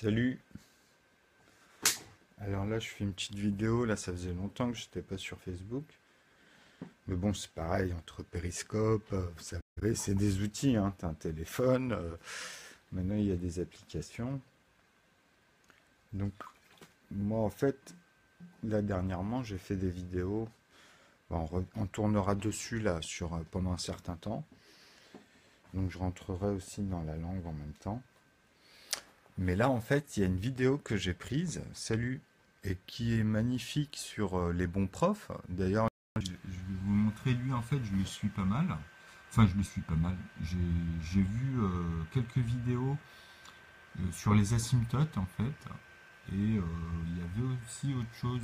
Salut. Alors là, je fais une petite vidéo. Là, ça faisait longtemps que je n'étais pas sur Facebook. Mais bon, c'est pareil, entre Periscope, vous savez, c'est des outils, hein. T'as un téléphone, maintenant il y a des applications. Donc, moi, en fait, là, dernièrement, j'ai fait des vidéos. Bon, on tournera dessus, là, pendant un certain temps. Donc, je rentrerai aussi dans la langue en même temps. Mais là, en fait, il y a une vidéo que j'ai prise, salut, et qui est magnifique sur les bons profs. D'ailleurs, je vais vous montrer lui, en fait, je le suis pas mal. Enfin, je le suis pas mal. J'ai vu quelques vidéos sur les asymptotes, en fait. Et il y avait aussi autre chose,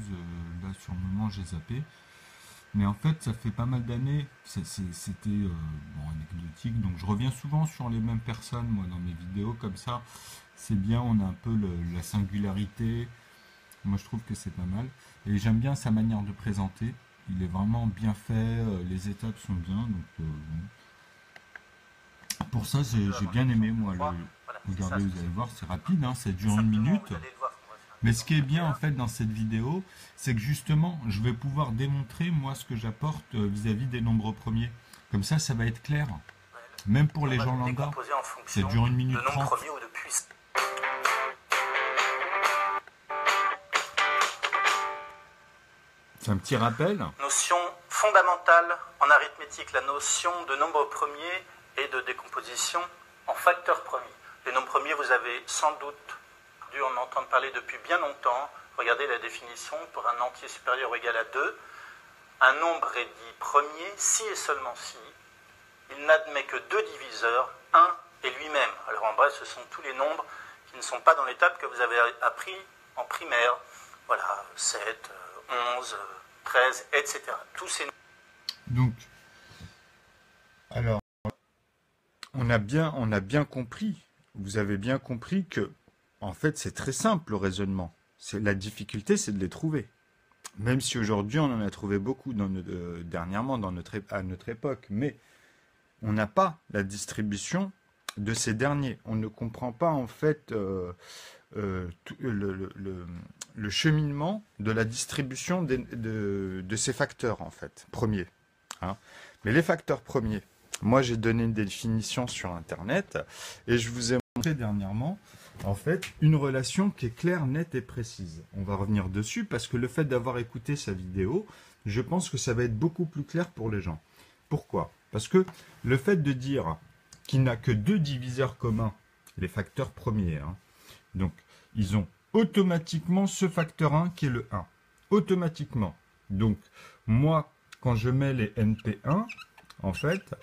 là, sur le moment, j'ai zappé. Mais en fait, ça fait pas mal d'années, c'était bon, anecdotique, donc je reviens souvent sur les mêmes personnes, moi, dans mes vidéos, comme ça, c'est bien, on a un peu la singularité, moi je trouve que c'est pas mal, et j'aime bien sa manière de présenter, il est vraiment bien fait, les étapes sont bien, donc bon. Pour ça, j'ai bien aimé, moi, regardez, vous allez voir, c'est rapide, hein, ça dure une minute. Mais ce qui est bien en fait dans cette vidéo, c'est que justement, je vais pouvoir démontrer moi ce que j'apporte vis-à-vis des nombres premiers. Comme ça va être clair. Même pour les gens lambda, ça dure une minute 30. C'est un petit rappel. Notion fondamentale en arithmétique, la notion de nombre premier et de décomposition en facteurs premiers. Les nombres premiers, vous avez sans doute dû en entendre parler depuis bien longtemps. Regardez la définition pour un entier supérieur ou égal à 2. Un nombre est dit premier si et seulement si il n'admet que deux diviseurs, 1 et lui-même. Alors en bref, ce sont tous les nombres qui ne sont pas dans l'étape que vous avez appris en primaire. Voilà, 7, 11, 13, etc. Tous ces nombres. Donc, alors, on a bien compris, vous avez bien compris que en fait, c'est très simple le raisonnement. La difficulté, c'est de les trouver. Même si aujourd'hui, on en a trouvé beaucoup dernièrement à notre époque. Mais on n'a pas la distribution de ces derniers. On ne comprend pas, en fait, le cheminement de la distribution de ces facteurs, en fait, premiers. Hein. Mais les facteurs premiers, moi, j'ai donné une définition sur Internet et je vous ai montré dernièrement en fait, une relation qui est claire, nette et précise. On va revenir dessus parce que le fait d'avoir écouté sa vidéo, je pense que ça va être beaucoup plus clair pour les gens. Pourquoi? Parce que le fait de dire qu'il n'a que deux diviseurs communs, les facteurs premiers, hein, donc ils ont automatiquement ce facteur 1 qui est le 1. Automatiquement. Donc, moi, quand je mets les NP1, en fait,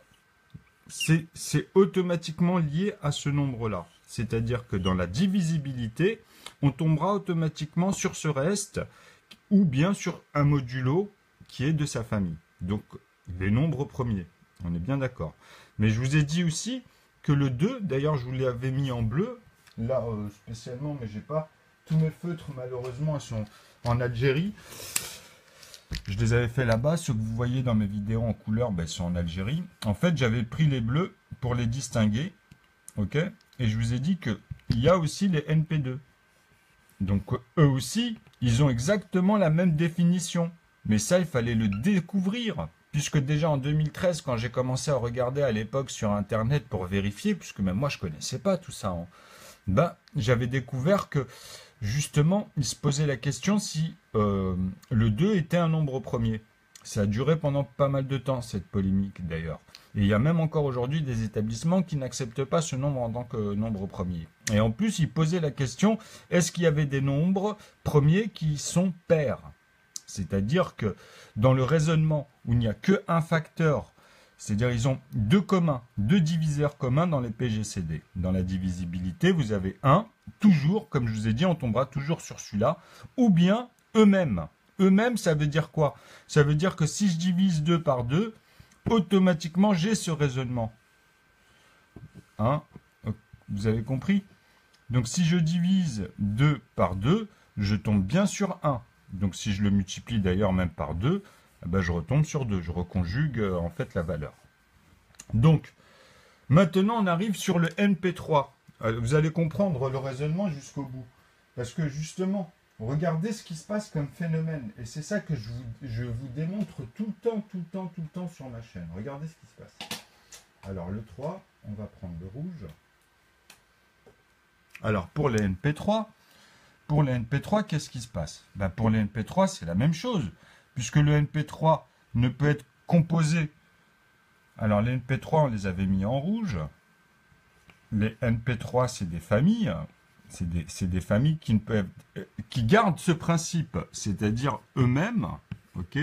c'est automatiquement lié à ce nombre-là. C'est-à-dire que dans la divisibilité, on tombera automatiquement sur ce reste ou bien sur un modulo qui est de sa famille. Donc, les nombres premiers. On est bien d'accord. Mais je vous ai dit aussi que le 2, d'ailleurs, je vous l'avais mis en bleu, là spécialement, mais j'ai pas tous mes feutres, malheureusement, ils sont en Algérie. Je les avais fait là-bas. Ceux que vous voyez dans mes vidéos en couleur, ben, ils sont en Algérie. En fait, j'avais pris les bleus pour les distinguer. Ok? Et je vous ai dit qu'il y a aussi les NP2. Donc, eux aussi, ils ont exactement la même définition. Mais ça, il fallait le découvrir. Puisque déjà en 2013, quand j'ai commencé à regarder à l'époque sur Internet pour vérifier, puisque même moi, je ne connaissais pas tout ça, hein, ben, j'avais découvert que, justement, il se posait la question si le 2 était un nombre premier. Ça a duré pendant pas mal de temps, cette polémique, d'ailleurs. Et il y a même encore aujourd'hui des établissements qui n'acceptent pas ce nombre en tant que nombre premier. Et en plus, ils posaient la question, est-ce qu'il y avait des nombres premiers qui sont pairs? C'est-à-dire que dans le raisonnement où il n'y a qu'un facteur, c'est-à-dire ils ont deux communs, deux diviseurs communs dans les PGCD. Dans la divisibilité, vous avez 1, toujours, comme je vous ai dit, on tombera toujours sur celui-là, ou bien eux-mêmes. Eux-mêmes, ça veut dire quoi? Ça veut dire que si je divise 2 par 2, automatiquement, j'ai ce raisonnement. Hein? Vous avez compris? Donc, si je divise 2 par 2, je tombe bien sur 1. Donc, si je le multiplie d'ailleurs même par 2, eh ben, je retombe sur 2. Je reconjugue en fait la valeur. Donc, maintenant, on arrive sur le NP3. Vous allez comprendre le raisonnement jusqu'au bout. Parce que justement, regardez ce qui se passe comme phénomène. Et c'est ça que je vous démontre tout le temps sur ma chaîne. Regardez ce qui se passe. Alors le 3, on va prendre le rouge. Alors pour les NP3, qu'est-ce qui se passe? Ben, pour les NP3, c'est la même chose. Puisque le NP3 ne peut être composé. Alors les NP3, on les avait mis en rouge. Les NP3, c'est des familles. C'est des familles qui gardent ce principe, c'est-à-dire eux-mêmes, ok,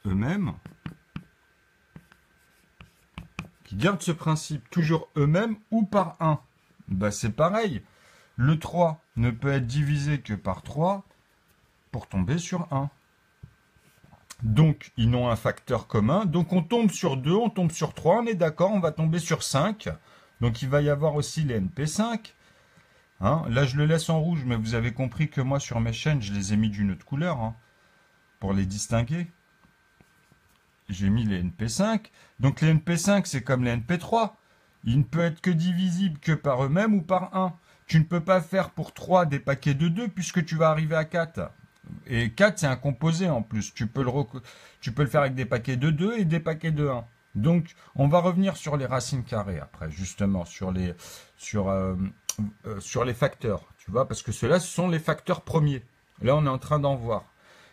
eux-mêmes, qui gardent ce principe toujours eux-mêmes ou par 1. Ben, c'est pareil, le 3 ne peut être divisé que par 3 pour tomber sur 1. Donc, ils n'ont un facteur commun, donc on tombe sur 2, on tombe sur 3, on est d'accord, on va tomber sur 5, donc il va y avoir aussi les NP5. Hein, là, je le laisse en rouge, mais vous avez compris que moi, sur mes chaînes, je les ai mis d'une autre couleur, hein, pour les distinguer. J'ai mis les NP5. Donc, les NP5, c'est comme les NP3. Ils ne peuvent être que divisibles que par eux-mêmes ou par 1. Tu ne peux pas faire pour 3 des paquets de 2, puisque tu vas arriver à 4. Et 4, c'est un composé en plus. Tu peux le faire avec des paquets de 2 et des paquets de 1. Donc, on va revenir sur les racines carrées après, justement, sur les facteurs, tu vois, parce que ceux-là, ce sont les facteurs premiers. Là, on est en train d'en voir.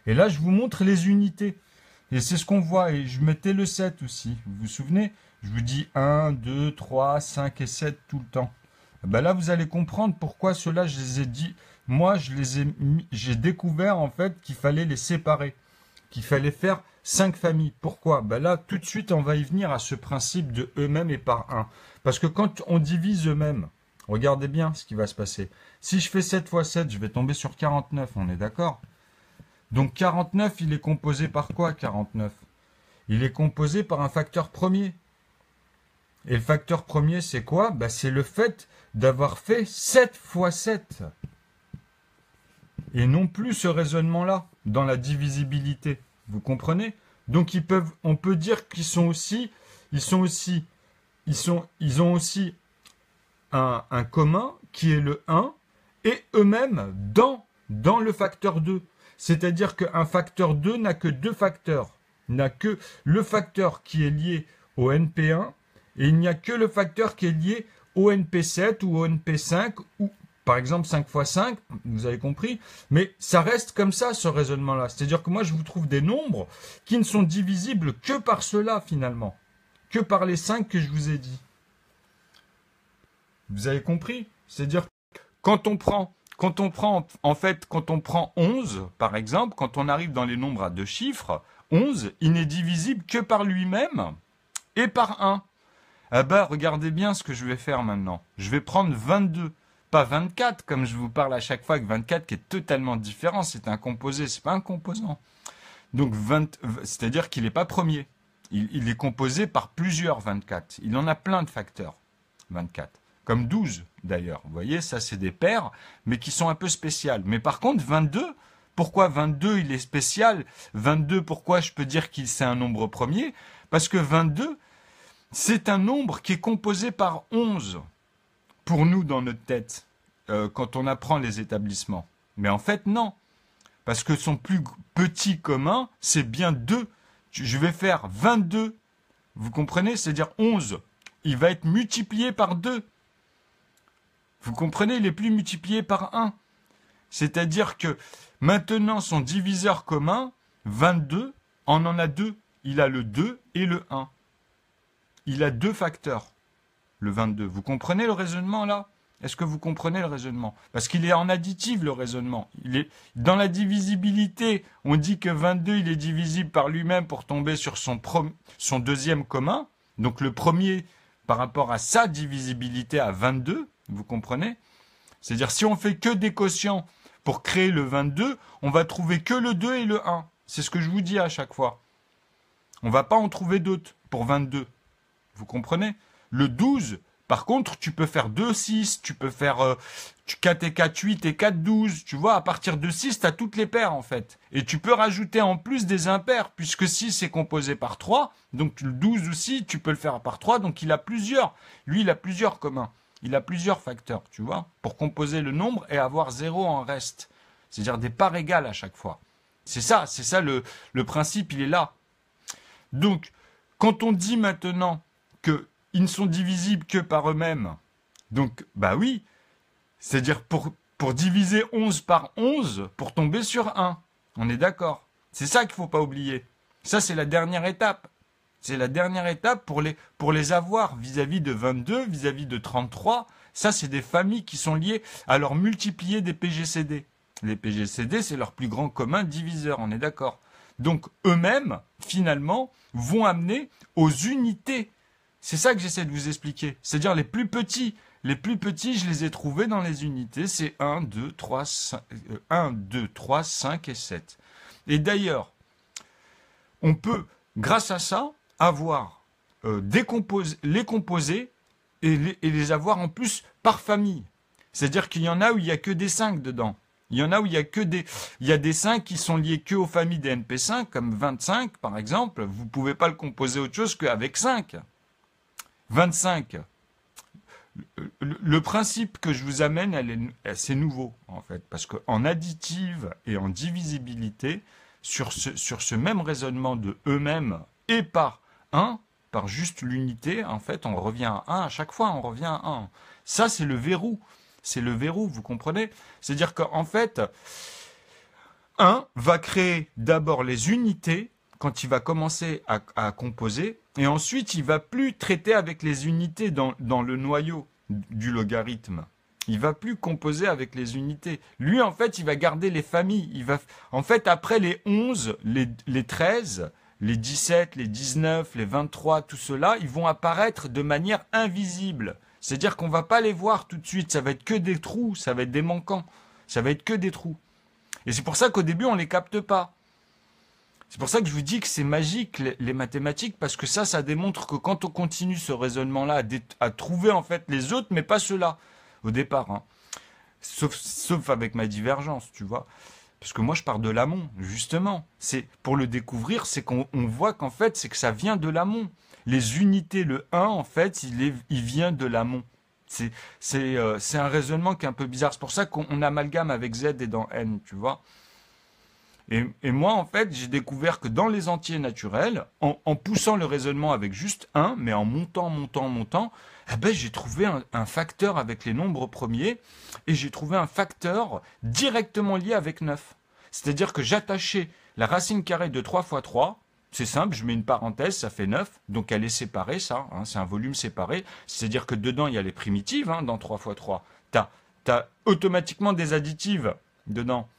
Et là, je vous montre les unités. Et c'est ce qu'on voit. Et je mettais le 7 aussi. Vous vous souvenez? Je vous dis 1, 2, 3, 5 et 7 tout le temps. Ben là, vous allez comprendre pourquoi ceux-là, je les ai dit. Moi, j'ai découvert, en fait, qu'il fallait les séparer. Qu'il fallait faire 5 familles. Pourquoi? Ben là, tout de suite, on va y venir à ce principe de eux-mêmes et par 1. Parce que quand on divise eux-mêmes, regardez bien ce qui va se passer. Si je fais 7 fois 7, je vais tomber sur 49, on est d'accord? Donc 49, il est composé par quoi, 49? Il est composé par un facteur premier. Et le facteur premier, c'est quoi? Ben, c'est le fait d'avoir fait 7 fois 7. Et non plus ce raisonnement-là, dans la divisibilité. Vous comprenez? Donc on peut dire qu'ils ont aussi un commun qui est le 1 et eux-mêmes dans le facteur 2. C'est-à-dire qu'un facteur 2 n'a que deux facteurs. N'a que le facteur qui est lié au NP1 et il n'y a que le facteur qui est lié au NP7 ou au NP5 ou par exemple 5 fois 5, vous avez compris, mais ça reste comme ça ce raisonnement-là. C'est-à-dire que moi je vous trouve des nombres qui ne sont divisibles que par cela finalement, que par les 5 que je vous ai dit. Vous avez compris? C'est-à-dire quand on prend 11, par exemple, quand on arrive dans les nombres à 2 chiffres, 11, il n'est divisible que par lui-même et par 1. Ah ben, regardez bien ce que je vais faire maintenant. Je vais prendre 22, pas 24, comme je vous parle à chaque fois, avec 24 qui est totalement différent. C'est un composé, c'est pas un composant. Donc, c'est-à-dire qu'il n'est pas premier. Il est composé par plusieurs 24. Il en a plein de facteurs, 24. Comme 12 d'ailleurs. Vous voyez, ça c'est des paires, mais qui sont un peu spéciales. Mais par contre, 22, pourquoi 22 il est spécial? 22, pourquoi je peux dire qu'il c'est un nombre premier? Parce que 22, c'est un nombre qui est composé par 11, pour nous dans notre tête, quand on apprend les établissements. Mais en fait, non. Parce que son plus petit commun, c'est bien 2. Je vais faire 22. Vous comprenez? C'est-à-dire 11. Il va être multiplié par 2. Vous comprenez, il n'est plus multiplié par 1. C'est-à-dire que maintenant, son diviseur commun, 22, en a 2. Il a le 2 et le 1. Il a 2 facteurs, le 22. Vous comprenez le raisonnement là? Est-ce que vous comprenez le raisonnement? Parce qu'il est en additive le raisonnement. Il est dans la divisibilité. On dit que 22, il est divisible par lui-même pour tomber sur son deuxième commun. Donc le premier par rapport à sa divisibilité à 22. Vous comprenez? C'est-à-dire, si on fait que des quotients pour créer le 22, on va trouver que le 2 et le 1. C'est ce que je vous dis à chaque fois. On ne va pas en trouver d'autres pour 22. Vous comprenez? Le 12, par contre, tu peux faire 2, 6, tu peux faire 4 et 4, 8 et 4, 12. Tu vois, à partir de 6, tu as toutes les paires en fait. Et tu peux rajouter en plus des impairs, puisque 6 est composé par 3. Donc le 12 aussi, tu peux le faire par 3, donc il a plusieurs. Lui, il a plusieurs communs. Il a plusieurs facteurs, tu vois, pour composer le nombre et avoir 0 en reste. C'est-à-dire des parts égales à chaque fois. C'est ça le principe, il est là. Donc, quand on dit maintenant qu'ils ne sont divisibles que par eux-mêmes, donc, bah oui, c'est-à-dire pour diviser 11 par 11, pour tomber sur 1. On est d'accord. C'est ça qu'il ne faut pas oublier. Ça, c'est la dernière étape. C'est la dernière étape pour les avoir vis-à-vis de 22, vis-à-vis de 33. Ça, c'est des familles qui sont liées à leur multiplier des PGCD. Les PGCD, c'est leur plus grand commun diviseur, on est d'accord. Donc, eux-mêmes, finalement, vont amener aux unités. C'est ça que j'essaie de vous expliquer. C'est-à-dire les plus petits. Les plus petits, je les ai trouvés dans les unités. C'est 1, 2, 3, 5 et 7. Et d'ailleurs, on peut, grâce à ça, avoir les composer et les avoir en plus par famille. C'est-à-dire qu'il y en a où il n'y a que des 5 dedans. Il y en a où il y a des 5 qui sont liés que aux familles des NP5, comme 25 par exemple. Vous ne pouvez pas le composer autre chose qu'avec 5. 25. Le principe que je vous amène, c'est nouveau en fait. Parce qu'en additive et en divisibilité, sur ce même raisonnement de eux-mêmes et par 1, par juste l'unité, en fait, on revient à 1 à chaque fois, on revient à 1. Ça, c'est le verrou. C'est le verrou, vous comprenez? C'est-à-dire qu'en fait, 1 va créer d'abord les unités quand il va commencer à composer, et ensuite, il ne va plus traiter avec les unités dans le noyau du logarithme. Il ne va plus composer avec les unités. Lui, en fait, il va garder les familles. En fait, après les 11, les 13, les 17, les 19, les 23, tout cela, ils vont apparaître de manière invisible. C'est-à-dire qu'on ne va pas les voir tout de suite. Ça va être que des trous, ça va être des manquants. Ça va être que des trous. Et c'est pour ça qu'au début, on ne les capte pas. C'est pour ça que je vous dis que c'est magique, les mathématiques, parce que ça démontre que quand on continue ce raisonnement-là, à trouver en fait les autres, mais pas ceux-là, au départ. Hein. Sauf avec ma divergence, tu vois. Parce que moi, je pars de l'amont, justement. C'est pour le découvrir, c'est qu'on voit qu'en fait, c'est que ça vient de l'amont. Les unités, le 1, en fait, il vient de l'amont. C'est un raisonnement qui est un peu bizarre. C'est pour ça qu'on amalgame avec Z et dans N, tu vois. Et moi, en fait, j'ai découvert que dans les entiers naturels, en poussant le raisonnement avec juste 1, mais en montant, eh ben, j'ai trouvé un facteur avec les nombres premiers, et j'ai trouvé un facteur directement lié avec 9. C'est-à-dire que j'attachais la racine carrée de 3 fois 3, c'est simple, je mets une parenthèse, ça fait 9, donc elle est séparée, ça, hein, c'est un volume séparé, c'est-à-dire que dedans, il y a les primitives, hein, dans 3 fois 3. T'as automatiquement des additives dedans.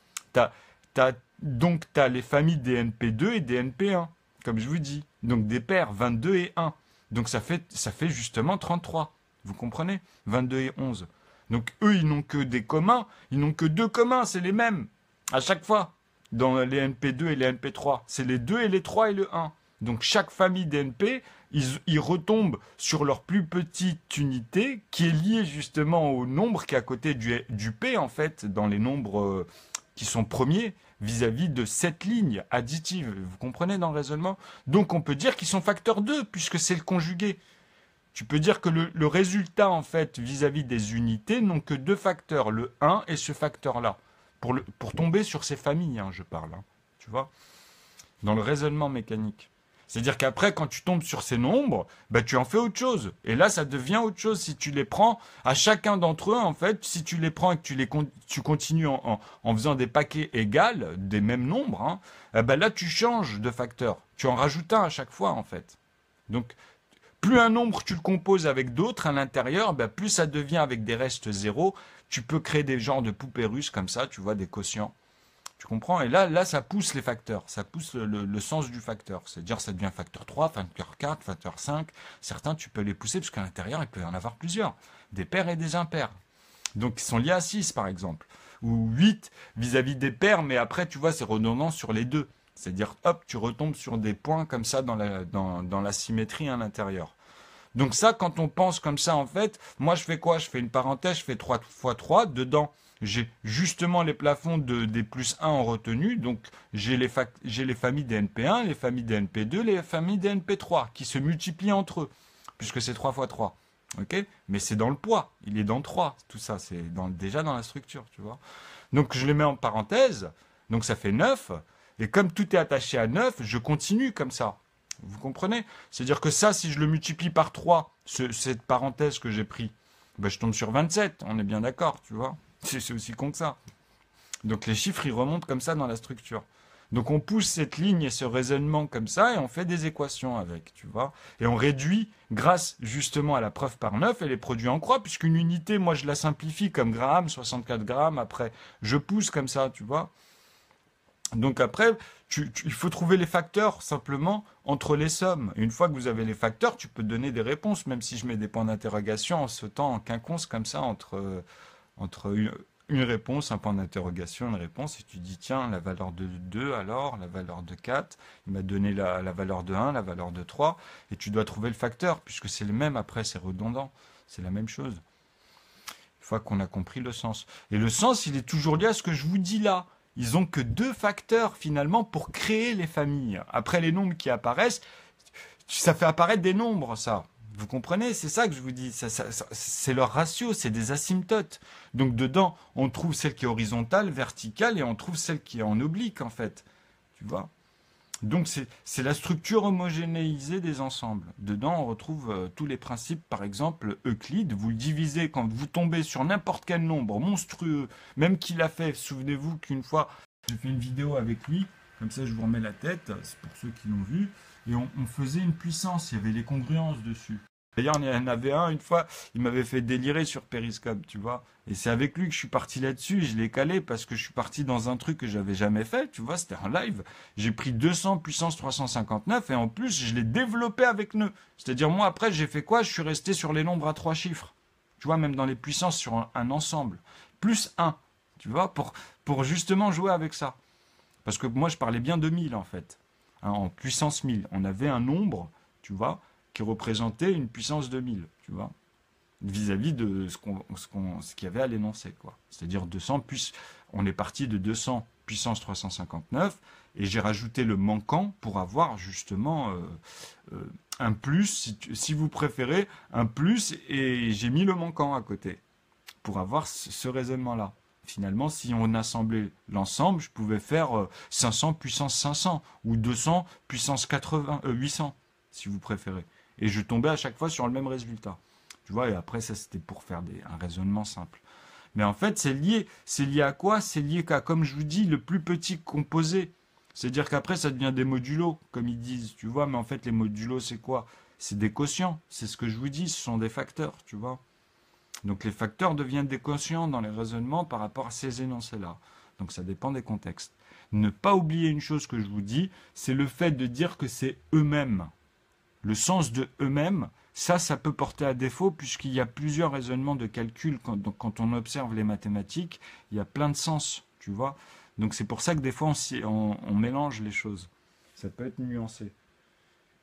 Donc, tu as les familles des NP2 et des NP1, comme je vous dis. Donc, des paires 22 et 1. Donc, ça fait justement 33. Vous comprenez? 22 et 11. Donc, eux, ils n'ont que des communs. Ils n'ont que 2 communs. C'est les mêmes. À chaque fois. Dans les NP2 et les NP3. C'est les 2 et les 3 et le 1. Donc, chaque famille d'NP, ils retombent sur leur plus petite unité qui est liée justement au nombre qui est à côté du P, en fait, dans les nombres qui sont premiers vis-à-vis de cette ligne additive. Vous comprenez dans le raisonnement? Donc on peut dire qu'ils sont facteurs 2, puisque c'est le conjugué. Tu peux dire que le résultat, en fait, vis-à-vis des unités, n'ont que 2 facteurs, le 1 et ce facteur-là. Pour tomber sur ces familles, hein, je parle. Hein, tu vois? Dans le raisonnement mécanique. C'est-à-dire qu'après, quand tu tombes sur ces nombres, bah, tu en fais autre chose. Et là, ça devient autre chose. Si tu les prends, à chacun d'entre eux, en fait, si tu les prends et que tu continues en faisant des paquets égaux, des mêmes nombres, hein, bah, là, tu changes de facteur. Tu en rajoutes un à chaque fois, en fait. Donc, plus un nombre, tu le composes avec d'autres à l'intérieur, bah, plus ça devient avec des restes zéro. Tu peux créer des genres de poupées russes comme ça, tu vois, des quotients. Tu comprends? Et là, ça pousse les facteurs. Ça pousse le sens du facteur. C'est-à-dire, ça devient facteur 3, facteur 4, facteur 5. Certains, tu peux les pousser parce qu'à l'intérieur, il peut y en avoir plusieurs. Des pairs et des impairs. Donc, ils sont liés à 6, par exemple. Ou 8 vis-à-vis des pairs, mais après, tu vois, c'est redondant sur les deux. C'est-à-dire, hop, tu retombes sur des points comme ça dans la symétrie à l'intérieur. Donc ça, quand on pense comme ça, en fait, moi, je fais quoi? Je fais une parenthèse, je fais 3 fois 3. Dedans, j'ai justement les plafonds des plus 1 en retenue, donc j'ai les familles des NP1, les familles des NP2, les familles des NP3, qui se multiplient entre eux, puisque c'est 3 fois 3. Ok? Mais c'est dans le poids. Il est dans 3. Tout ça, c'est déjà dans la structure, tu vois. Donc, je les mets en parenthèse. Donc, ça fait 9. Et comme tout est attaché à 9, je continue comme ça. Vous comprenez? C'est-à-dire que ça, si je le multiplie par 3, cette parenthèse que j'ai pris, ben, je tombe sur 27. On est bien d'accord, tu vois? C'est aussi con que ça. Donc les chiffres, ils remontent comme ça dans la structure. Donc on pousse cette ligne et ce raisonnement comme ça et on fait des équations avec, tu vois. Et on réduit grâce justement à la preuve par 9 et les produits en croix, puisqu'une unité, moi je la simplifie comme gramme, 64 grammes, après je pousse comme ça, tu vois. Donc après, il faut trouver les facteurs simplement entre les sommes. Et une fois que vous avez les facteurs, tu peux donner des réponses, même si je mets des points d'interrogation en sautant en quinconce comme ça entre une réponse, un point d'interrogation, une réponse, et tu dis, tiens, la valeur de 2 alors, la valeur de 4, il m'a donné la valeur de 1, la valeur de 3, et tu dois trouver le facteur, puisque c'est le même après, c'est redondant, c'est la même chose. Une fois qu'on a compris le sens. Et le sens, il est toujours lié à ce que je vous dis là. Ils ont que 2 facteurs finalement pour créer les familles. Après les nombres qui apparaissent, ça fait apparaître des nombres, ça. Vous comprenez? C'est ça que je vous dis. C'est leur ratio, c'est des asymptotes. Donc dedans, on trouve celle qui est horizontale, verticale, et on trouve celle qui est en oblique, en fait. Tu vois? Donc c'est la structure homogénéisée des ensembles. Dedans, on retrouve tous les principes, par exemple, Euclide. Vous le divisez quand vous tombez sur n'importe quel nombre monstrueux, même qu'il a fait. Souvenez-vous qu'une fois, j'ai fait une vidéo avec lui, comme ça je vous remets la tête, c'est pour ceux qui l'ont vu, et on faisait une puissance, il y avait les congruences dessus. D'ailleurs, il y en avait un, une fois, il m'avait fait délirer sur Periscope, tu vois. Et c'est avec lui que je suis parti là-dessus, je l'ai calé parce que je suis parti dans un truc que j'avais jamais fait, tu vois, c'était un live. J'ai pris 200 puissance 359 et en plus, je l'ai développé avec nœud. C'est-à-dire, moi, après, j'ai fait quoi? Je suis resté sur les nombres à 3 chiffres. Tu vois, même dans les puissances, sur un ensemble. Plus 1, tu vois, pour justement jouer avec ça. Parce que moi, je parlais bien de 1000, en fait. Hein, en puissance 1000. On avait un nombre, tu vois, qui représentait une puissance de 1000, tu vois, vis-à-vis de ce qu'il y avait à l'énoncé, quoi. C'est-à-dire 200 on est parti de 200 puissance 359 et j'ai rajouté le manquant pour avoir justement un plus, si vous préférez, un plus, et j'ai mis le manquant à côté pour avoir ce raisonnement-là. Finalement, si on assemblait l'ensemble, je pouvais faire 500 puissance 500 ou 200 puissance 800, si vous préférez. Et je tombais à chaque fois sur le même résultat. Tu vois, et après, ça, c'était pour faire un raisonnement simple. Mais en fait, c'est lié à quoi? C'est lié qu'à, comme je vous dis, le plus petit composé. C'est-à-dire qu'après, ça devient des modulos, comme ils disent, tu vois. Mais en fait, les modulos, c'est quoi? C'est des quotients. C'est ce que je vous dis, ce sont des facteurs, tu vois. Donc les facteurs deviennent des quotients dans les raisonnements par rapport à ces énoncés-là. Donc ça dépend des contextes. Ne pas oublier une chose que je vous dis, c'est le fait de dire que c'est eux-mêmes. Le sens de eux-mêmes, ça peut porter à défaut puisqu'il y a plusieurs raisonnements de calcul. Quand on observe les mathématiques, il y a plein de sens, tu vois. Donc c'est pour ça que des fois on mélange les choses. Ça peut être nuancé.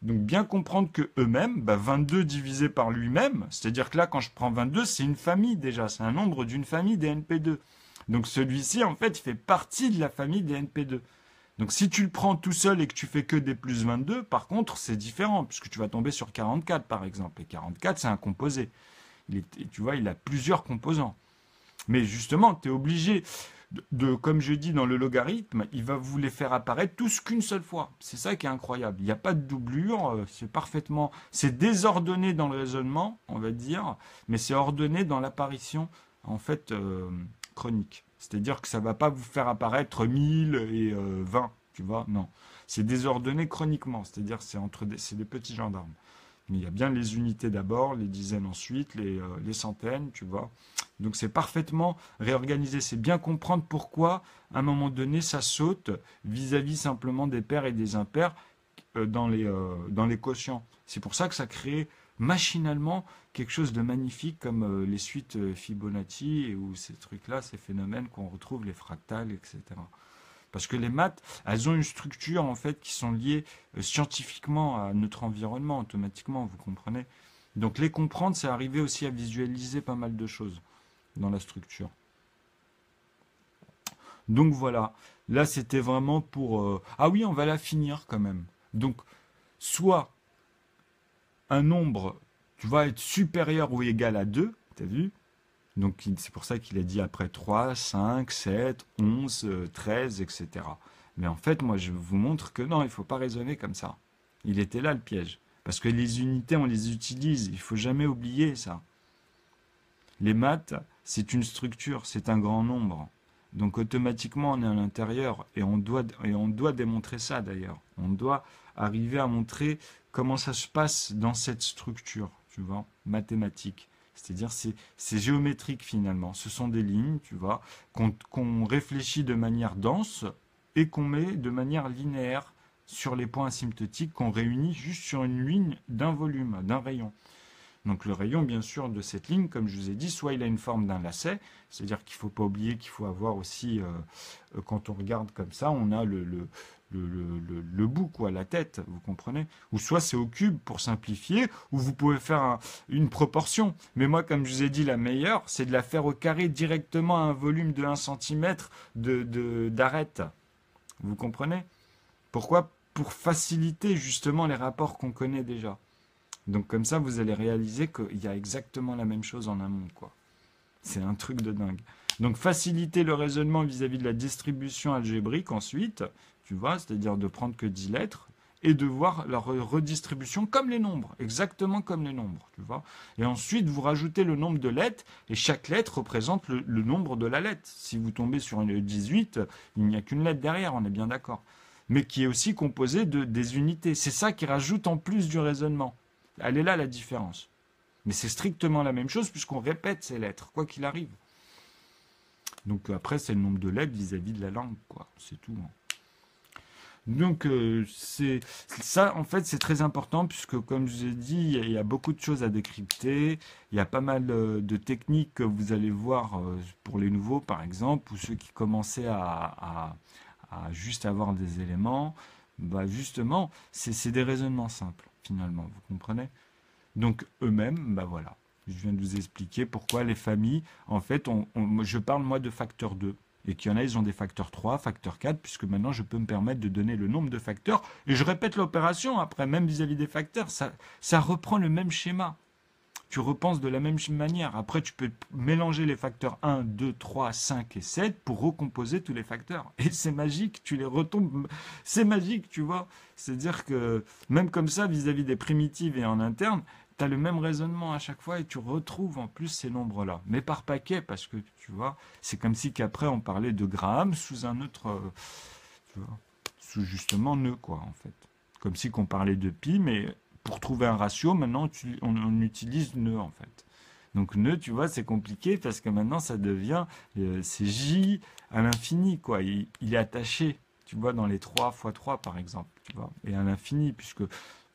Donc bien comprendre que eux-mêmes, 22 divisé par lui-même, c'est-à-dire que là quand je prends 22, c'est une famille déjà, c'est un nombre d'une famille des NP2. Donc celui-ci en fait il fait partie de la famille des NP2. Donc si tu le prends tout seul et que tu fais que des plus 22, par contre, c'est différent, puisque tu vas tomber sur 44, par exemple. Et 44, c'est un composé. Tu vois, il a plusieurs composants. Mais justement, tu es obligé comme je dis dans le logarithme, il va vous les faire apparaître tous qu'une seule fois. C'est ça qui est incroyable. Il n'y a pas de doublure, c'est désordonné dans le raisonnement, on va dire, mais c'est ordonné dans l'apparition, en fait, chronique. C'est-à-dire que ça ne va pas vous faire apparaître 1000 et 20, tu vois, non. C'est désordonné chroniquement, c'est-à-dire c'est des petits gendarmes. Mais il y a bien les unités d'abord, les dizaines ensuite, les centaines, tu vois. Donc c'est parfaitement réorganisé. C'est bien comprendre pourquoi, à un moment donné, ça saute vis-à-vis simplement des pairs et des impairs dans les quotients. C'est pour ça que ça crée machinalement quelque chose de magnifique comme les suites Fibonacci ou ces trucs-là, ces phénomènes qu'on retrouve, les fractales, etc. Parce que les maths, elles ont une structure en fait qui sont liées scientifiquement à notre environnement automatiquement, vous comprenez. Donc les comprendre, c'est arriver aussi à visualiser pas mal de choses dans la structure. Donc voilà, là c'était vraiment pour... Ah oui, on va la finir quand même. Donc, soit un nombre, tu vas être supérieur ou égal à 2, tu as vu? Donc c'est pour ça qu'il a dit après 3, 5, 7, 11, 13, etc. Mais en fait, moi je vous montre que non, il ne faut pas raisonner comme ça. Il était là le piège. Parce que les unités, on les utilise. Il ne faut jamais oublier ça. Les maths, c'est une structure, c'est un grand nombre. Donc automatiquement, on est à l'intérieur et on doit démontrer ça d'ailleurs. On doit arriver à montrer comment ça se passe dans cette structure, tu vois, mathématique. C'est-à-dire, c'est géométrique finalement. Ce sont des lignes, tu vois, qu'on réfléchit de manière dense et qu'on met de manière linéaire sur les points asymptotiques qu'on réunit juste sur une ligne d'un volume, d'un rayon. Donc le rayon, bien sûr, de cette ligne, comme je vous ai dit, soit il a une forme d'un lacet, c'est-à-dire qu'il ne faut pas oublier qu'il faut avoir aussi, quand on regarde comme ça, on a le bout, quoi, la tête, vous comprenez? Ou soit c'est au cube pour simplifier, ou vous pouvez faire une proportion. Mais moi, comme je vous ai dit, la meilleure, c'est de la faire au carré directement à un volume de 1 cm d'arête. Vous comprenez? Pourquoi? Pour faciliter justement les rapports qu'on connaît déjà. Donc comme ça, vous allez réaliser qu'il y a exactement la même chose en amont, quoi. C'est un truc de dingue. Donc faciliter le raisonnement vis-à-vis de la distribution algébrique ensuite, tu vois, c'est-à-dire de prendre que 10 lettres et de voir leur redistribution comme les nombres, exactement comme les nombres, tu vois. Et ensuite, vous rajoutez le nombre de lettres et chaque lettre représente le nombre de la lettre. Si vous tombez sur une 18, il n'y a qu'une lettre derrière, on est bien d'accord. Mais qui est aussi composée des unités. C'est ça qui rajoute en plus du raisonnement. Elle est là la différence. Mais c'est strictement la même chose puisqu'on répète ces lettres, quoi qu'il arrive. Donc après, c'est le nombre de lettres vis-à-vis de la langue, quoi. C'est tout. Hein. Donc c'est ça, en fait, c'est très important puisque, comme je vous ai dit, il y a beaucoup de choses à décrypter. Il y a pas mal de techniques que vous allez voir pour les nouveaux, par exemple, ou ceux qui commençaient à juste avoir des éléments. Bah justement, c'est des raisonnements simples, finalement, vous comprenez? Donc eux-mêmes, bah voilà, je viens de vous expliquer pourquoi les familles, en fait, je parle moi de facteur 2, et qu'il y en a, ils ont des facteurs 3, facteurs 4, puisque maintenant je peux me permettre de donner le nombre de facteurs, et je répète l'opération après, même vis-à-vis des facteurs, ça reprend le même schéma. Tu repenses de la même manière. Après, tu peux mélanger les facteurs 1, 2, 3, 5 et 7 pour recomposer tous les facteurs. Et c'est magique, tu les retombes. C'est magique, tu vois. C'est-à-dire que même comme ça, vis-à-vis des primitives et en interne, tu as le même raisonnement à chaque fois et tu retrouves en plus ces nombres-là. Mais par paquet, parce que tu vois, c'est comme si qu'après on parlait de Graham sous un autre, tu vois, sous justement nœud, quoi, en fait. Comme si qu'on parlait de pi, mais pour trouver un ratio, maintenant, on utilise nœud, en fait. Donc, nœud, tu vois, c'est compliqué parce que maintenant, ça devient, c'est J à l'infini, quoi. Il est attaché, tu vois, dans les 3 x 3, par exemple, tu vois, et à l'infini, puisque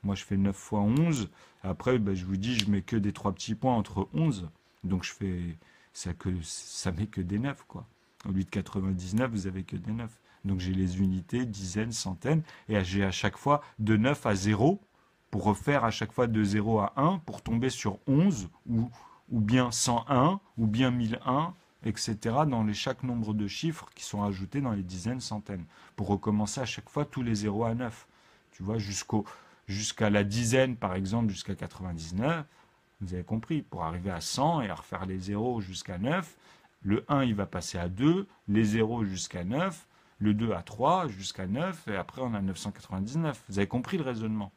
moi, je fais 9 x 11. Après, ben, je vous dis, je mets que des 3 petits points entre 11. Donc, je fais ça met que des 9, quoi. Au lieu de 99, vous avez que des 9. Donc, j'ai les unités, dizaines, centaines, et j'ai à chaque fois de 9 à 0, pour refaire à chaque fois de 0 à 1, pour tomber sur 11, ou bien 101, ou bien 1001, etc., dans chaque nombre de chiffres qui sont ajoutés dans les dizaines, centaines, pour recommencer à chaque fois tous les 0 à 9. Tu vois, jusqu'à la dizaine, par exemple, jusqu'à 99, vous avez compris, pour arriver à 100 et à refaire les 0 jusqu'à 9, le 1, il va passer à 2, les 0 jusqu'à 9, le 2 à 3, jusqu'à 9, et après on a 999. Vous avez compris le raisonnement?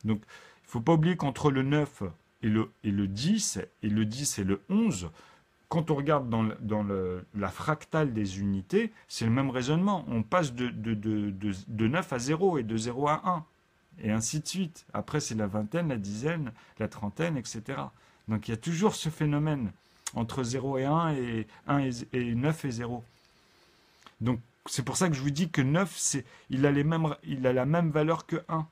Donc, il ne faut pas oublier qu'entre le 9 et le 10, et le 10 et le 11, quand on regarde dans la fractale des unités, c'est le même raisonnement. On passe de 9 à 0 et de 0 à 1, et ainsi de suite. Après, c'est la vingtaine, la dizaine, la trentaine, etc. Donc, il y a toujours ce phénomène entre 0 et 1 et 1 et 9 et 0. Donc, c'est pour ça que je vous dis que 9, il a la même valeur que 1.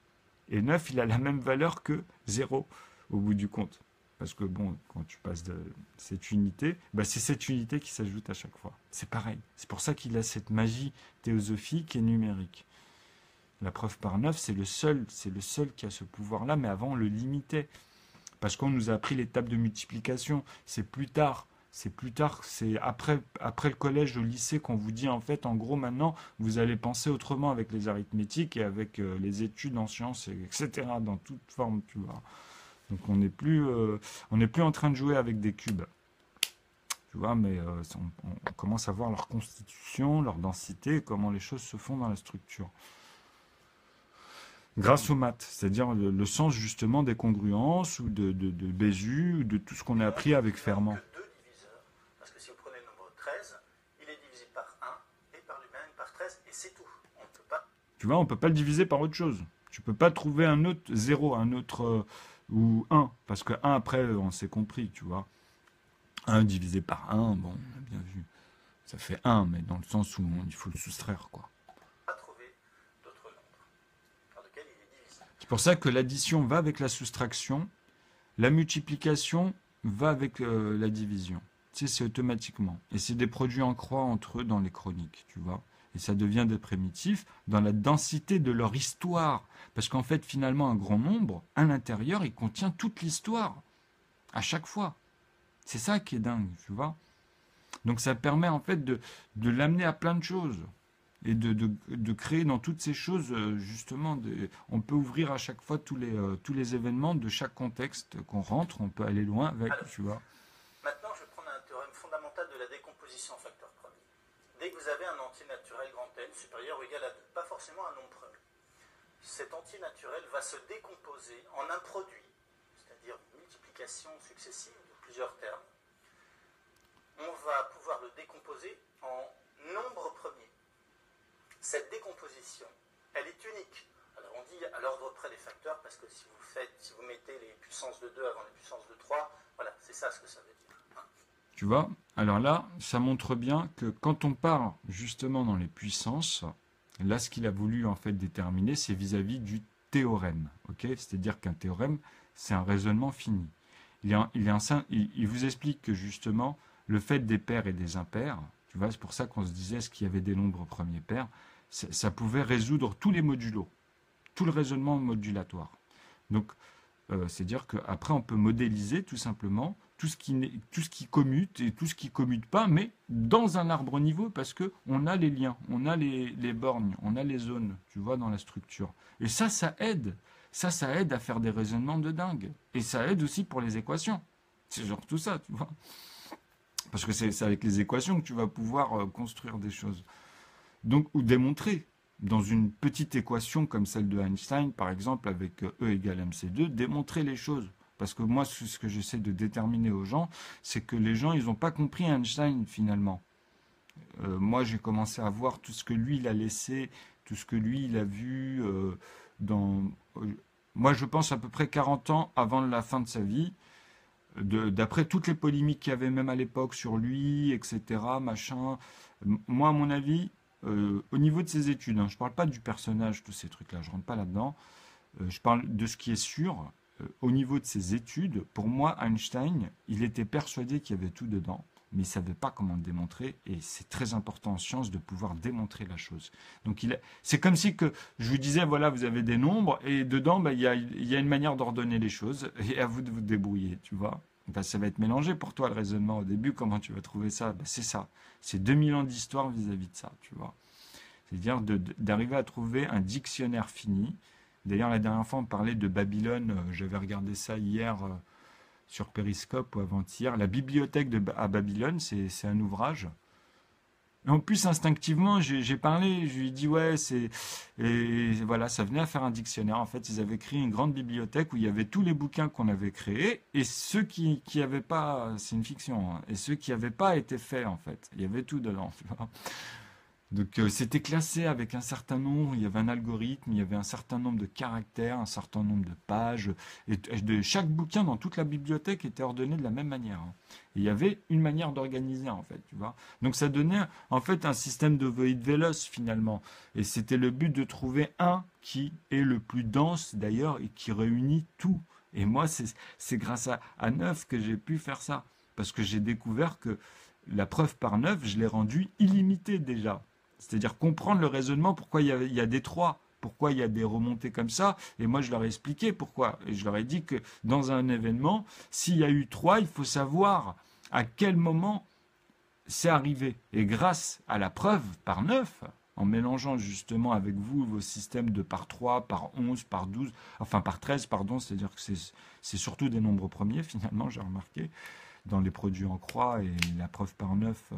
Et 9, il a la même valeur que 0 au bout du compte. Parce que bon, quand tu passes de cette unité, bah c'est cette unité qui s'ajoute à chaque fois. C'est pareil. C'est pour ça qu'il a cette magie théosophique et numérique. La preuve par 9, c'est le seul qui a ce pouvoir-là, mais avant on le limitait. Parce qu'on nous a appris les tables de multiplication. C'est plus tard, c'est après le collège, au lycée qu'on vous dit en fait, en gros maintenant, vous allez penser autrement avec les arithmétiques et avec les études en sciences, etc. dans toute forme, tu vois. Donc on n'est plus en train de jouer avec des cubes. Tu vois, mais on commence à voir leur constitution, leur densité, comment les choses se font dans la structure. Grâce aux maths, c'est-à-dire le sens justement des congruences ou de Bézier ou de tout ce qu'on a appris avec Fermat. Que deux diviseurs, parce que si vous prenez le nombre 13, il est divisé par 1 et par lui-même par 13 et c'est tout. On ne peut pas. Tu vois, on ne peut pas le diviser par autre chose. Tu ne peux pas trouver un autre 0, un autre ou 1, parce que 1 après on s'est compris, tu vois. 1 divisé par 1, bon, on a bien vu. Ça fait 1, mais dans le sens où il faut le soustraire, quoi. C'est pour ça que l'addition va avec la soustraction, la multiplication va avec la division. Tu sais, c'est automatiquement. Et c'est des produits en croix entre eux dans les chroniques, tu vois. Et ça devient des primitifs dans la densité de leur histoire. Parce qu'en fait, finalement, un grand nombre, à l'intérieur, il contient toute l'histoire. À chaque fois. C'est ça qui est dingue, tu vois. Donc ça permet en fait de l'amener à plein de choses. Et de créer dans toutes ces choses, justement, on peut ouvrir à chaque fois tous les événements de chaque contexte qu'on rentre, on peut aller loin avec, tu vois. Maintenant, je vais prendre un théorème fondamental de la décomposition en facteur premier. Dès que vous avez un entier naturel grand N supérieur ou égal à 2, pas forcément un nombre premier, cet entier naturel va se décomposer en un produit, c'est-à-dire une multiplication successive de plusieurs termes. On va pouvoir le décomposer en nombre premier. Cette décomposition, elle est unique. Alors on dit à l'ordre près des facteurs, parce que si vous mettez les puissances de 2 avant les puissances de 3, voilà, c'est ça ce que ça veut dire. Hein. Tu vois, alors là, ça montre bien que quand on part justement dans les puissances, là ce qu'il a voulu en fait déterminer, c'est vis-à-vis du théorème. Okay, c'est-à-dire qu'un théorème, c'est un raisonnement fini. Il vous explique que justement, le fait des pairs et des impairs, tu vois, c'est pour ça qu'on se disait, est-ce qu'il y avait des nombres premiers pairs, ça pouvait résoudre tous les modulos, tout le raisonnement modulatoire. Donc, c'est-à-dire qu'après, on peut modéliser tout simplement tout ce qui commute et tout ce qui ne commute pas, mais dans un arbre niveau, parce qu'on a les liens, on a les bornes, on a les zones, tu vois, dans la structure. Et ça aide. Ça aide à faire des raisonnements de dingue. Et ça aide aussi pour les équations. C'est genre tout ça, tu vois. Parce que c'est avec les équations que tu vas pouvoir construire des choses. Donc, ou démontrer. Dans une petite équation comme celle de Einstein, par exemple, avec E égale mc2, démontrer les choses. Parce que moi, ce que j'essaie de déterminer aux gens, c'est que les gens, ils n'ont pas compris Einstein, finalement. Moi, j'ai commencé à voir tout ce que lui, il a laissé, tout ce que lui, il a vu moi, je pense à peu près 40 ans avant la fin de sa vie. D'après toutes les polémiques qu'il y avait même à l'époque sur lui, etc., machin. Moi, à mon avis, au niveau de ses études, hein, je ne parle pas du personnage, tous ces trucs-là, je ne rentre pas là-dedans, je parle de ce qui est sûr, au niveau de ses études, pour moi, Einstein, il était persuadé qu'il y avait tout dedans, mais il ne savait pas comment le démontrer, et c'est très important en science de pouvoir démontrer la chose. Donc c'est comme si que je vous disais, voilà, vous avez des nombres, et dedans, il y a une manière d'ordonner les choses, et à vous de vous débrouiller, tu vois. Ben, ça va être mélangé pour toi, le raisonnement, au début, comment tu vas trouver ça? Ben, c'est ça, c'est 2000 ans d'histoire vis-à-vis de ça, tu vois. C'est-à-dire d'arriver à trouver un dictionnaire fini. D'ailleurs, la dernière fois, on parlait de Babylone, j'avais regardé ça hier sur Periscope ou avant-hier. La bibliothèque à Babylone, c'est un ouvrage. Et en plus, instinctivement, j'ai parlé, je lui ai dit, ouais, et voilà, ça venait à faire un dictionnaire. En fait, ils avaient créé une grande bibliothèque où il y avait tous les bouquins qu'on avait créés, et ceux qui n'avaient pas, c'est une fiction, hein, et ceux qui n'avaient pas été faits, en fait. Il y avait tout dedans, tu vois. Donc c'était classé avec un certain nombre, il y avait un algorithme, il y avait un certain nombre de caractères, un certain nombre de pages, et de chaque bouquin dans toute la bibliothèque était ordonné de la même manière. Hein. Et il y avait une manière d'organiser en fait, tu vois. Donc ça donnait en fait un système d'Ovoid-Velos finalement. Et c'était le but de trouver un qui est le plus dense d'ailleurs et qui réunit tout. Et moi c'est grâce à Neuf que j'ai pu faire ça. Parce que j'ai découvert que la preuve par Neuf, je l'ai rendue illimitée déjà. C'est-à-dire comprendre le raisonnement, pourquoi il y a des 3, pourquoi il y a des remontées comme ça. Et moi, je leur ai expliqué pourquoi. Et je leur ai dit que dans un événement, s'il y a eu 3, il faut savoir à quel moment c'est arrivé. Et grâce à la preuve par 9, en mélangeant justement avec vous vos systèmes de par 3, par 11, par 12, enfin par 13, pardon, c'est-à-dire que c'est surtout des nombres premiers, finalement, j'ai remarqué, dans les produits en croix et la preuve par 9,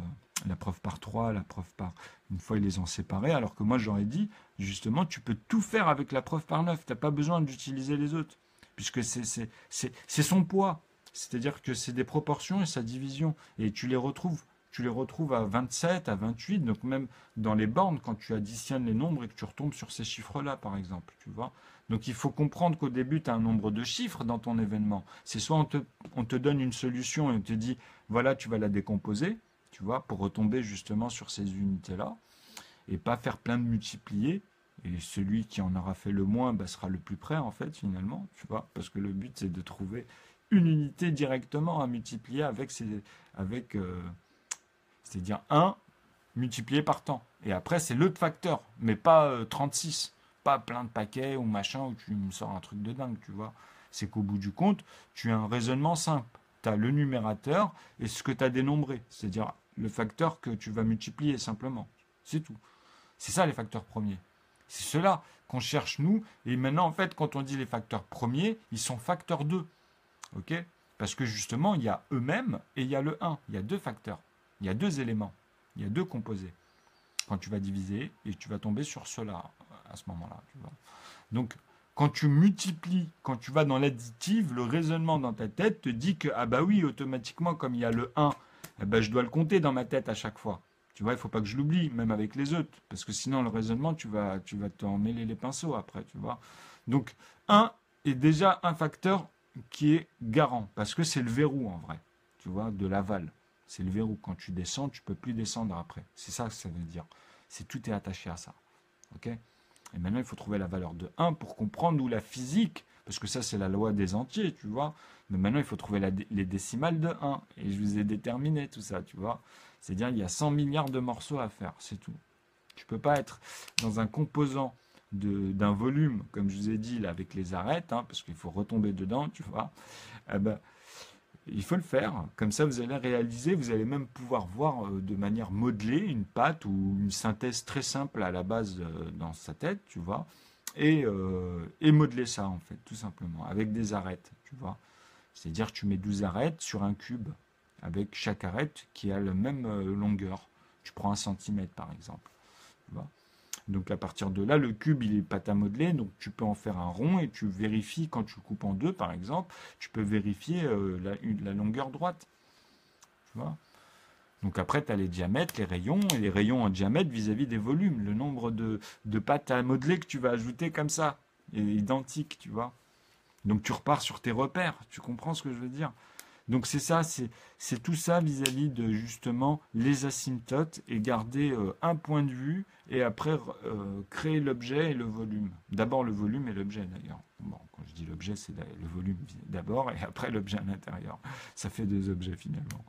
la preuve par 3, la preuve par... Une fois, ils les ont séparés, alors que moi, j'aurais dit, justement, tu peux tout faire avec la preuve par 9, tu n'as pas besoin d'utiliser les autres, puisque c'est son poids, c'est-à-dire que c'est des proportions et sa division, et tu les retrouves à 27, à 28, donc même dans les bornes, quand tu additionnes les nombres et que tu retombes sur ces chiffres-là, par exemple, tu vois. Donc il faut comprendre qu'au début, tu as un nombre de chiffres dans ton événement. C'est soit on te donne une solution et on te dit, voilà, tu vas la décomposer, tu vois, pour retomber justement sur ces unités-là, et pas faire plein de multipliés, et celui qui en aura fait le moins bah, sera le plus près, en fait, finalement, tu vois, parce que le but, c'est de trouver une unité directement à multiplier c'est-à-dire 1 multiplié par temps. Et après, c'est l'autre facteur, mais pas 36. Pas plein de paquets ou machin où tu me sors un truc de dingue, tu vois. C'est qu'au bout du compte, tu as un raisonnement simple. Tu as le numérateur et ce que tu as dénombré, c'est-à-dire le facteur que tu vas multiplier simplement. C'est tout. C'est ça les facteurs premiers. C'est cela qu'on cherche nous. Et maintenant, en fait, quand on dit les facteurs premiers, ils sont facteurs 2. Ok ? Parce que justement, il y a eux-mêmes et il y a le 1. Il y a deux facteurs. Il y a deux éléments, il y a deux composés. Quand tu vas diviser, et tu vas tomber sur cela à ce moment-là. Tu vois. Donc, quand tu multiplies, quand tu vas dans l'additive, le raisonnement dans ta tête te dit que, ah bah oui, automatiquement, comme il y a le 1, eh ben, je dois le compter dans ma tête à chaque fois. Tu vois, il ne faut pas que je l'oublie, même avec les autres, parce que sinon, le raisonnement, tu vas t'en mêler les pinceaux après, tu vois. Donc, 1 est déjà un facteur qui est garant, parce que c'est le verrou, en vrai, tu vois, de l'aval. C'est le verrou. Quand tu descends, tu ne peux plus descendre après. C'est ça que ça veut dire. Tout est attaché à ça. Ok ? Et maintenant, il faut trouver la valeur de 1 pour comprendre où la physique, parce que ça, c'est la loi des entiers, tu vois. Mais maintenant, il faut trouver les décimales de 1. Et je vous ai déterminé tout ça, tu vois. C'est-à-dire, il y a 100 milliards de morceaux à faire, c'est tout. Tu ne peux pas être dans un composant d'un volume, comme je vous ai dit, là, avec les arêtes, hein, parce qu'il faut retomber dedans, tu vois. Eh ben, il faut le faire, comme ça vous allez réaliser, vous allez même pouvoir voir de manière modelée une pâte ou une synthèse très simple à la base dans sa tête, tu vois, et modeler ça en fait, tout simplement, avec des arêtes, tu vois. C'est-à-dire tu mets 12 arêtes sur un cube, avec chaque arête qui a la même longueur. Tu prends 1 centimètre par exemple, tu vois. Donc à partir de là, le cube, il est pas à modeler, donc tu peux en faire un rond et tu vérifies, quand tu le coupes en deux par exemple, tu peux vérifier la longueur droite. Tu vois. Donc après, tu as les diamètres, les rayons, et les rayons en diamètre vis-à-vis des volumes. Le nombre de pâtes à modeler que tu vas ajouter comme ça, est identique, tu vois. Donc tu repars sur tes repères, tu comprends ce que je veux dire ? Donc c'est ça, c'est tout ça vis-à-vis de justement les asymptotes et garder un point de vue et après créer l'objet et le volume. D'abord le volume et l'objet d'ailleurs. Bon, quand je dis l'objet, c'est le volume d'abord et après l'objet à l'intérieur. Ça fait 2 objets finalement.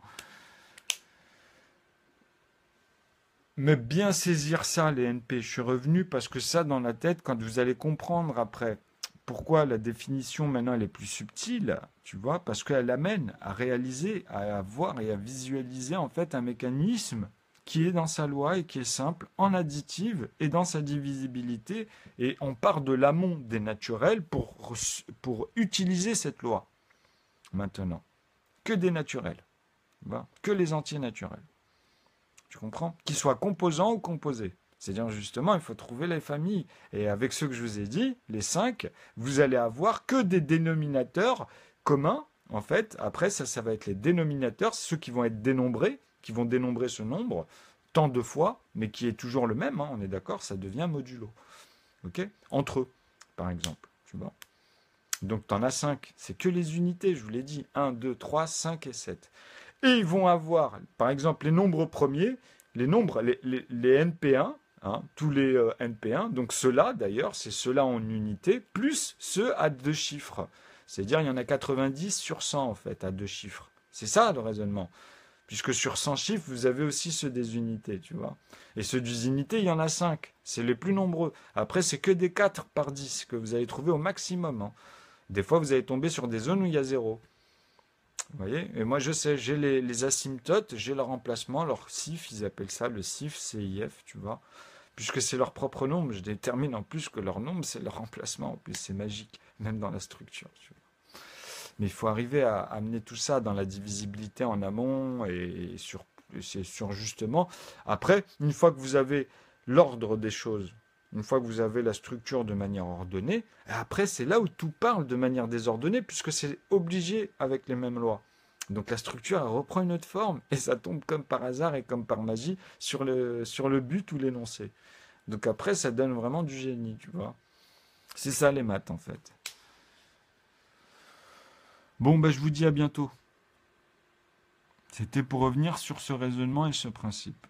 Mais bien saisir ça, les NP. Je suis revenu parce que ça, dans la tête, quand vous allez comprendre après pourquoi la définition maintenant elle est plus subtile, tu vois, parce qu'elle amène à réaliser, à voir et à visualiser en fait un mécanisme qui est dans sa loi et qui est simple, en additive et dans sa divisibilité. Et on part de l'amont des naturels pour utiliser cette loi maintenant. Que des naturels, tu vois, que les entiers naturels. Tu comprends ? Qu'ils soient composants ou composés. C'est-à-dire, justement, il faut trouver les familles. Et avec ceux que je vous ai dit, les 5, vous allez avoir que des dénominateurs communs. En fait, après, ça va être les dénominateurs, ceux qui vont être dénombrés, qui vont dénombrer ce nombre tant de fois, mais qui est toujours le même, hein, on est d'accord, ça devient modulo. Ok ? Entre eux, par exemple. Tu vois ? Donc, tu en as 5. C'est que les unités, je vous l'ai dit. 1, 2, 3, 5 et 7. Et ils vont avoir, par exemple, les nombres premiers, les NP1, hein, tous les NP1, donc ceux-là d'ailleurs, c'est ceux-là en unité, plus ceux à 2 chiffres. C'est-à-dire il y en a 90 sur 100 en fait, à 2 chiffres. C'est ça le raisonnement. Puisque sur 100 chiffres, vous avez aussi ceux des unités, tu vois. Et ceux des unités, il y en a 5. C'est les plus nombreux. Après, c'est que des 4 par 10 que vous allez trouver au maximum. Hein. Des fois, vous allez tomber sur des zones où il y a 0. Vous voyez ? Et moi, je sais, j'ai les asymptotes, j'ai leur emplacement, leur CIF, ils appellent ça le CIF, CIF, tu vois. puisque c'est leur propre nombre, je détermine en plus que leur nombre, c'est leur emplacement. En plus, c'est magique, même dans la structure. Tu vois. Mais il faut arriver à amener tout ça dans la divisibilité en amont et sur justement. Après, une fois que vous avez l'ordre des choses, une fois que vous avez la structure de manière ordonnée, après, c'est là où tout parle de manière désordonnée, puisque c'est obligé avec les mêmes lois. Donc la structure, elle reprend une autre forme, et ça tombe comme par hasard et comme par magie sur le but ou l'énoncé. Donc après, ça donne vraiment du génie, tu vois. C'est ça les maths, en fait. Bon, ben, je vous dis à bientôt. C'était pour revenir sur ce raisonnement et ce principe.